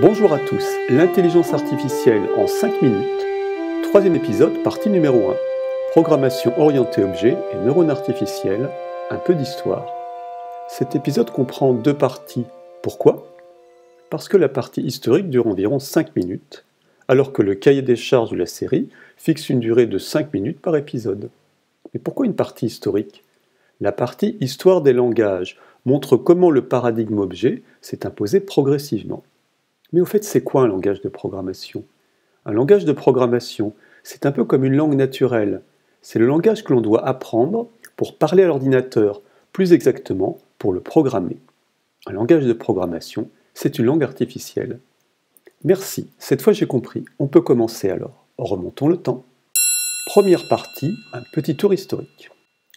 Bonjour à tous, l'intelligence artificielle en 5 minutes. Troisième épisode, partie numéro 1. Programmation orientée objet et neurones artificiels, un peu d'histoire. Cet épisode comprend deux parties. Pourquoi ? Parce que la partie historique dure environ 5 minutes, alors que le cahier des charges de la série fixe une durée de 5 minutes par épisode. Mais pourquoi une partie historique ? La partie histoire des langages montre comment le paradigme objet s'est imposé progressivement. Mais au fait, c'est quoi un langage de programmation ? Un langage de programmation, c'est un peu comme une langue naturelle. C'est le langage que l'on doit apprendre pour parler à l'ordinateur, plus exactement pour le programmer. Un langage de programmation, c'est une langue artificielle. Merci, cette fois j'ai compris. On peut commencer alors. Remontons le temps. Première partie, un petit tour historique.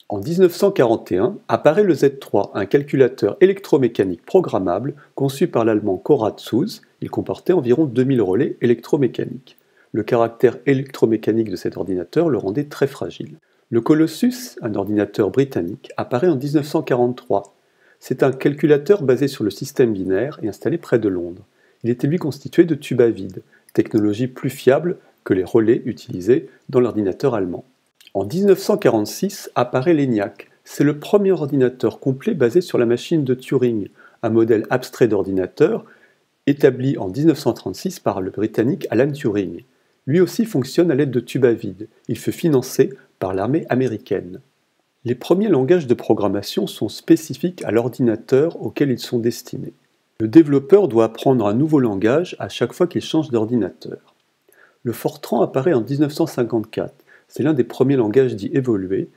En 1941, apparaît le Z3, un calculateur électromécanique programmable conçu par l'allemand Konrad Zuse. Il comportait environ 2000 relais électromécaniques. Le caractère électromécanique de cet ordinateur le rendait très fragile. Le Colossus, un ordinateur britannique, apparaît en 1943. C'est un calculateur basé sur le système binaire et installé près de Londres. Il était lui constitué de tubes à vide, technologie plus fiable que les relais utilisés dans l'ordinateur allemand. En 1946 apparaît l'ENIAC. C'est le premier ordinateur complet basé sur la machine de Turing, un modèle abstrait d'ordinateur établi en 1936 par le Britannique Alan Turing. Lui aussi fonctionne à l'aide de tubes à vide. Il fut financé par l'armée américaine. Les premiers langages de programmation sont spécifiques à l'ordinateur auquel ils sont destinés. Le développeur doit apprendre un nouveau langage à chaque fois qu'il change d'ordinateur. Le Fortran apparaît en 1954. C'est l'un des premiers langages dits évolués.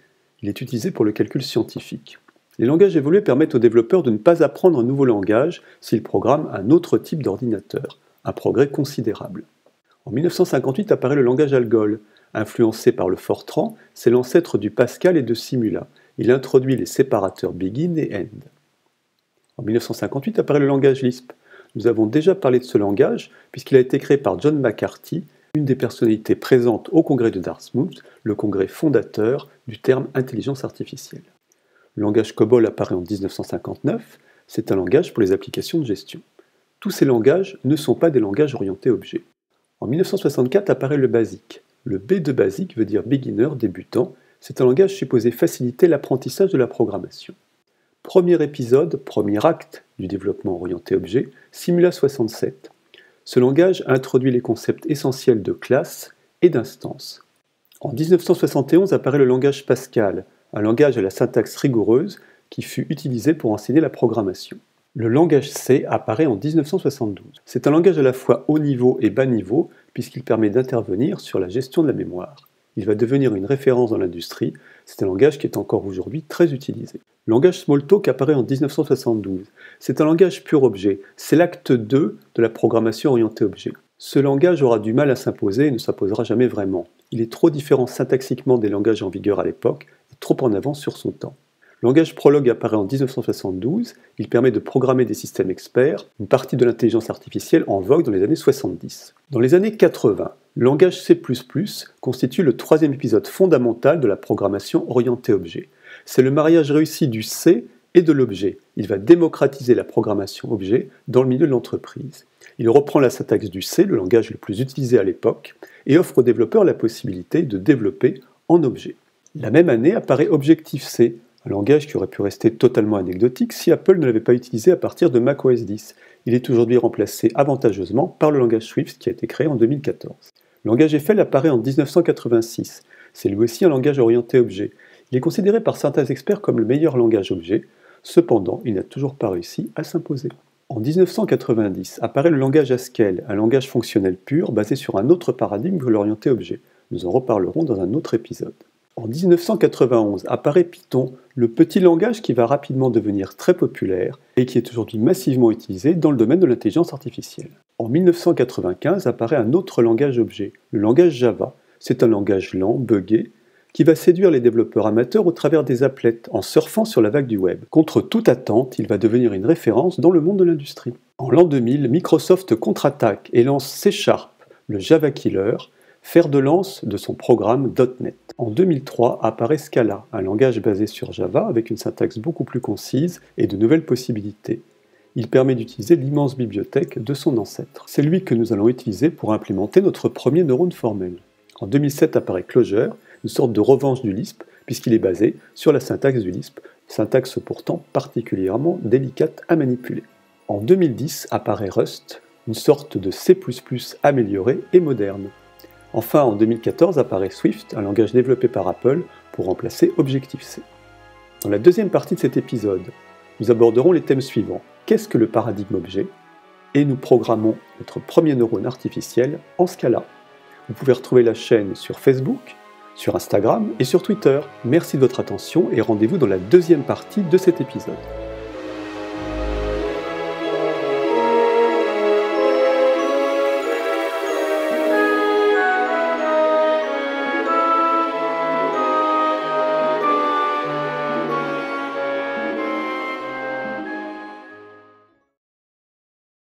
Il est utilisé pour le calcul scientifique. Les langages évolués permettent aux développeurs de ne pas apprendre un nouveau langage s'ils programment un autre type d'ordinateur, un progrès considérable. En 1958 apparaît le langage Algol. Influencé par le Fortran, c'est l'ancêtre du Pascal et de Simula. Il introduit les séparateurs begin et end. En 1958 apparaît le langage Lisp. Nous avons déjà parlé de ce langage puisqu'il a été créé par John McCarthy, une des personnalités présentes au congrès de Dartmouth, le congrès fondateur du terme intelligence artificielle. Le langage COBOL apparaît en 1959, c'est un langage pour les applications de gestion. Tous ces langages ne sont pas des langages orientés objets. En 1964 apparaît le BASIC. Le B de BASIC veut dire beginner, débutant, c'est un langage supposé faciliter l'apprentissage de la programmation. Premier épisode, premier acte du développement orienté objet, Simula 67. Ce langage introduit les concepts essentiels de classe et d'instance. En 1971 apparaît le langage Pascal, un langage à la syntaxe rigoureuse qui fut utilisé pour enseigner la programmation. Le langage C apparaît en 1972. C'est un langage à la fois haut niveau et bas niveau puisqu'il permet d'intervenir sur la gestion de la mémoire. Il va devenir une référence dans l'industrie, c'est un langage qui est encore aujourd'hui très utilisé. Le langage Smalltalk apparaît en 1972. C'est un langage pur objet, c'est l'acte 2 de la programmation orientée objet. Ce langage aura du mal à s'imposer et ne s'imposera jamais vraiment. Il est trop différent syntaxiquement des langages en vigueur à l'époque et trop en avance sur son temps. Le langage Prolog apparaît en 1972, il permet de programmer des systèmes experts, une partie de l'intelligence artificielle en vogue dans les années 70. Dans les années 80, le langage C++ constitue le troisième épisode fondamental de la programmation orientée objet. C'est le mariage réussi du C et de l'objet. Il va démocratiser la programmation objet dans le milieu de l'entreprise. Il reprend la syntaxe du C, le langage le plus utilisé à l'époque, et offre aux développeurs la possibilité de développer en objet. La même année apparaît Objective-C, un langage qui aurait pu rester totalement anecdotique si Apple ne l'avait pas utilisé à partir de macOS 10. Il est aujourd'hui remplacé avantageusement par le langage Swift qui a été créé en 2014. Le langage Eiffel apparaît en 1986. C'est lui aussi un langage orienté objet. Il est considéré par certains experts comme le meilleur langage objet. Cependant, il n'a toujours pas réussi à s'imposer. En 1990 apparaît le langage Haskell, un langage fonctionnel pur basé sur un autre paradigme que l'orienté objet. Nous en reparlerons dans un autre épisode. En 1991 apparaît Python, le petit langage qui va rapidement devenir très populaire et qui est aujourd'hui massivement utilisé dans le domaine de l'intelligence artificielle. En 1995 apparaît un autre langage objet, le langage Java. C'est un langage lent, buggé, qui va séduire les développeurs amateurs au travers des applets, en surfant sur la vague du web. Contre toute attente, il va devenir une référence dans le monde de l'industrie. En l'an 2000, Microsoft contre-attaque et lance C#, le Java Killer, fer de lance de son programme .NET. En 2003 apparaît Scala, un langage basé sur Java avec une syntaxe beaucoup plus concise et de nouvelles possibilités. Il permet d'utiliser l'immense bibliothèque de son ancêtre. C'est lui que nous allons utiliser pour implémenter notre premier neurone formel. En 2007 apparaît Clojure, une sorte de revanche du Lisp, puisqu'il est basé sur la syntaxe du Lisp, syntaxe pourtant particulièrement délicate à manipuler. En 2010 apparaît Rust, une sorte de C++ amélioré et moderne. Enfin, en 2014 apparaît Swift, un langage développé par Apple pour remplacer Objective-C. Dans la deuxième partie de cet épisode, nous aborderons les thèmes suivants. Qu'est-ce que le paradigme objet? Et nous programmons notre premier neurone artificiel en Scala. Vous pouvez retrouver la chaîne sur Facebook, sur Instagram et sur Twitter. Merci de votre attention et rendez-vous dans la deuxième partie de cet épisode.